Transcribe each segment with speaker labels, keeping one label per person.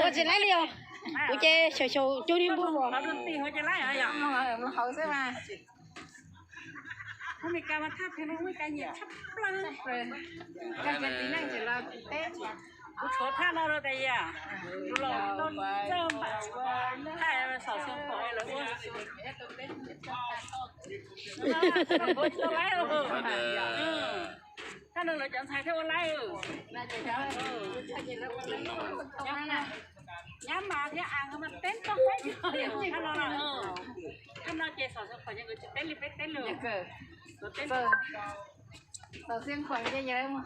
Speaker 1: 我进来了，我这小酒店部。
Speaker 2: เราดนตรีเขาจะไล่อะไรอย่างเขาใช่ไหมเขามีการมาทับเพลงไม่การเหยียบชับปลังเลยการเป็นตีนั่งเสร็จเราเต้นกูชดท่าเราแต่ยาเราต้องเจ้าแบบถ้าเราสาวเสียงขอให้เราว่าเราไล่เราถ้าเราจะใช้เท่าไล่น่าจะใช่ถ้าเย็นแล้วย้ำนะย้ำมาที่อ่างมันเต้นต้องเต้นถ้าเราเจสาวเสียงขอยังจะเต้นรีบเต้นเลยเต้นสาวเสียงขอเยอะๆมั้ง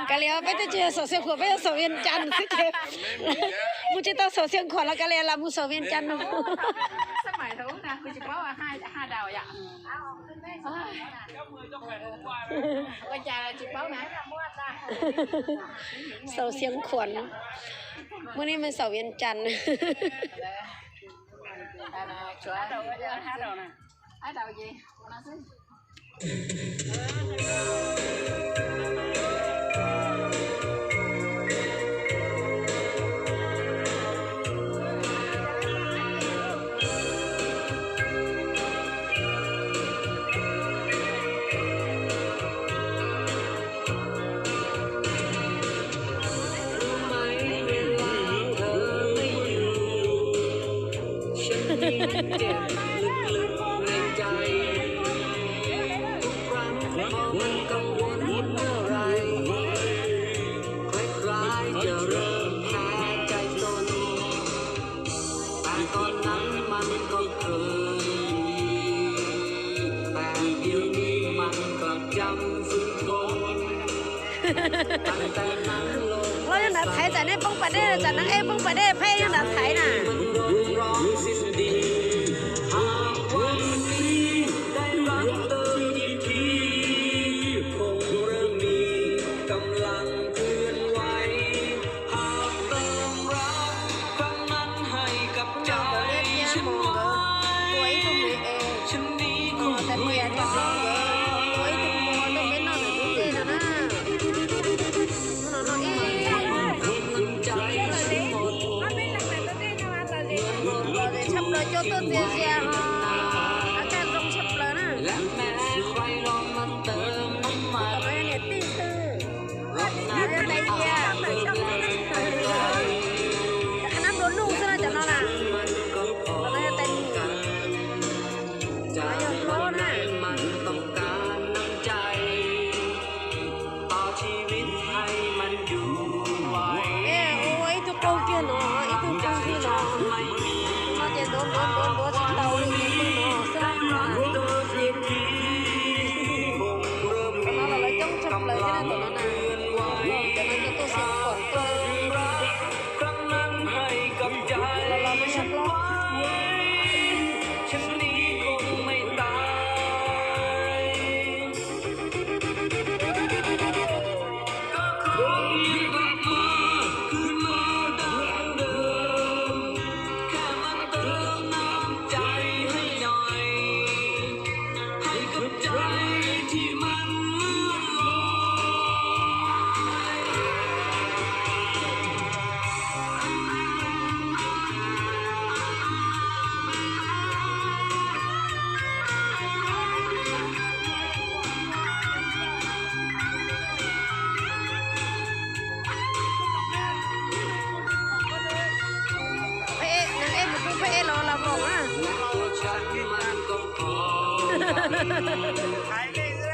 Speaker 1: กะเลยไปจะเจอสาวเสียงขวไปจะสาวเวียนจันทร์สิเจ็บมูจะต้องสาวเสียงขวแล้วกะเลยละมูสาวเวียนจันทร์
Speaker 2: สมัยทุกนะคือจะบอกว่าห้าดาวอย่างวันจ่ายจะบอกนะ
Speaker 1: สาวเสียงขวัญมื้อนี้มันสาวเวียนจันทร์
Speaker 2: ห้าดาวgì nó xí
Speaker 1: เรายังนัดไทยแต่ในป้องประเดี๋ยวจากนังป้องประเดี๋ยวไพ่ยังนัดไทยน่ะcho tôi tiền xe ở cái công sập lớn á còn cái này tí tư ở đây kia cái nắp đốn đủ sao cho nó là còn đây tay nói cho nó nè ôi tôi câu kia nó ý tôi câu kia nó đốn tàu đi nó sao nó là lấy chống chập lấy cái này tụi nó nè cho nên cho tôi xem còn tôi là mới sắp lót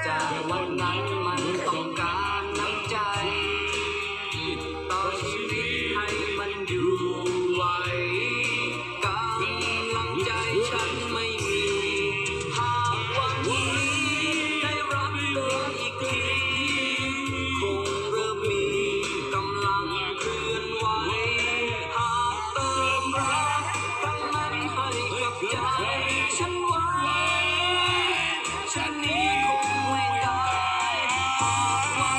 Speaker 3: จากวันนั้นมันต้องการน้ำใจต่อชีวิตให้มันอยู่ไหวกำลังใจฉันไม่มีหากวันนี้ได้รับตัวอีกทีคงเริ่มมีกำลังเคลื่อนไหวหากเติมรักครั้งนั้นให้กับใจฉันไว้ฉันนี้คงไม่ตายหากวัน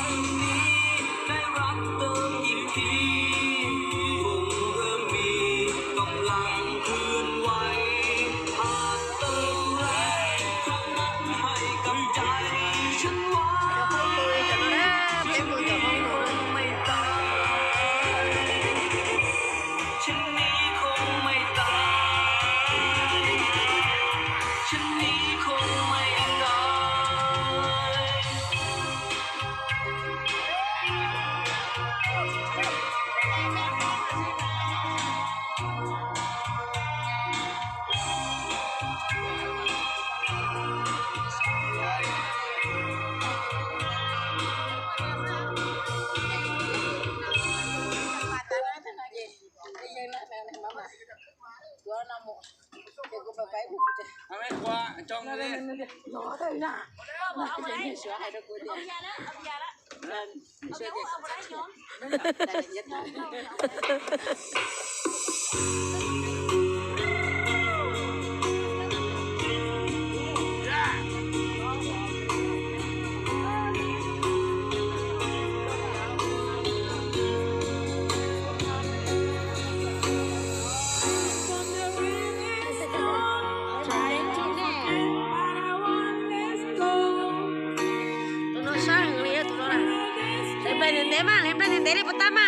Speaker 1: Leblay mah, leblay nendele pertama.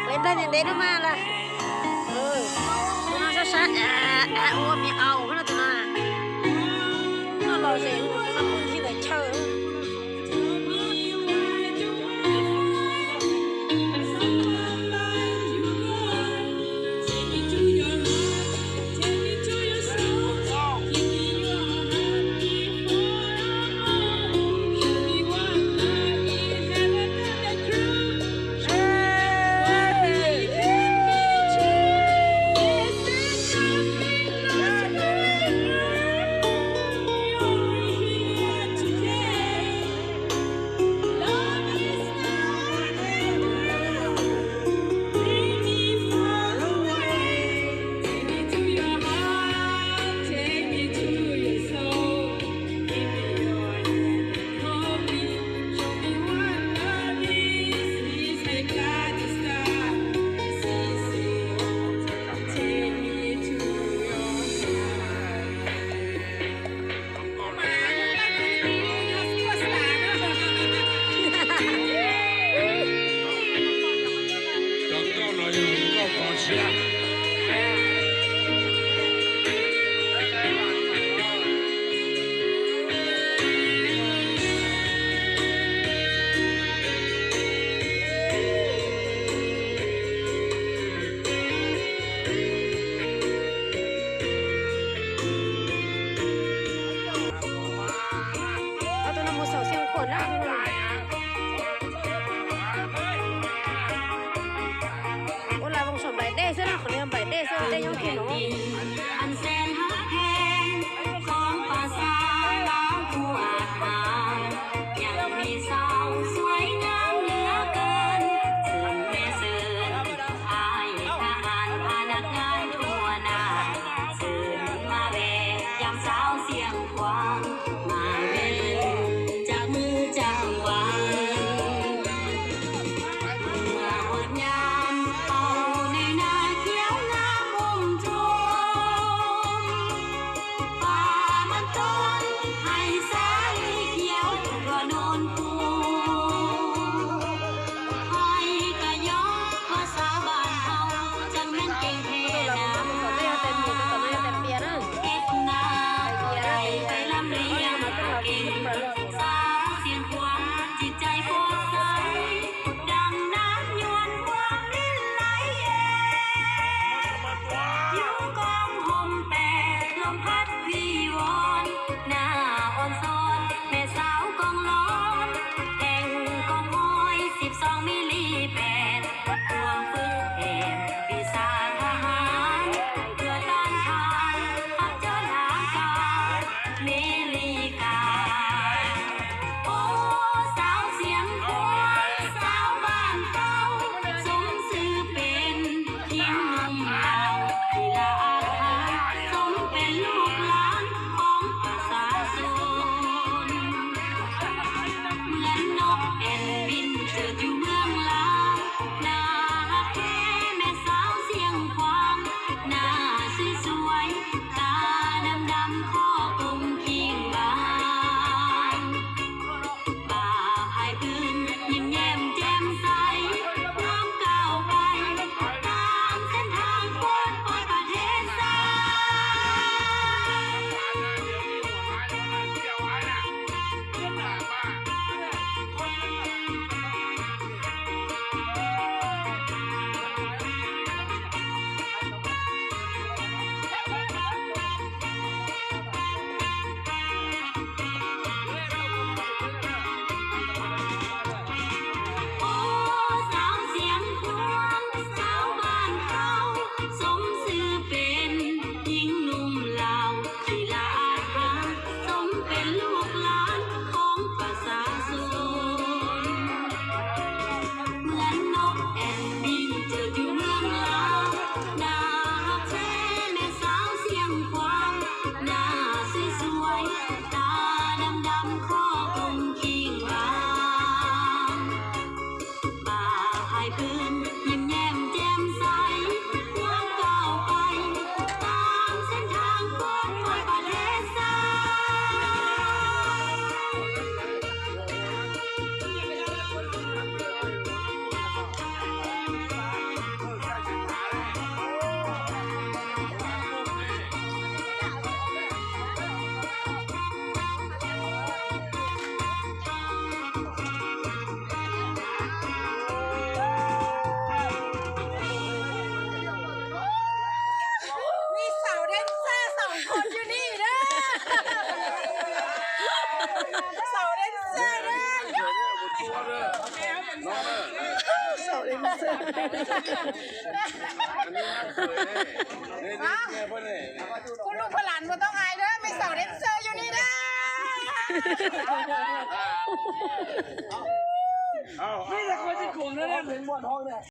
Speaker 1: Leblay nendele mah lah. Nó sẽ sát ôm nhà ầu nó tụi nó lo gì nó muốn khi để chơi.
Speaker 4: Hãy subscribe cho kênh Ghiền Mì Gõ để không bỏ lỡ
Speaker 1: เสาเอ็มเซอร์
Speaker 4: คุณลูกหลานบ่ต้องอายเด้อไม่เสาเดนเซอร์อยู่นี่เด้อ
Speaker 5: นี่แต่คนจะโกงนั่นแหละถึงบ่อนห้องเนี่ย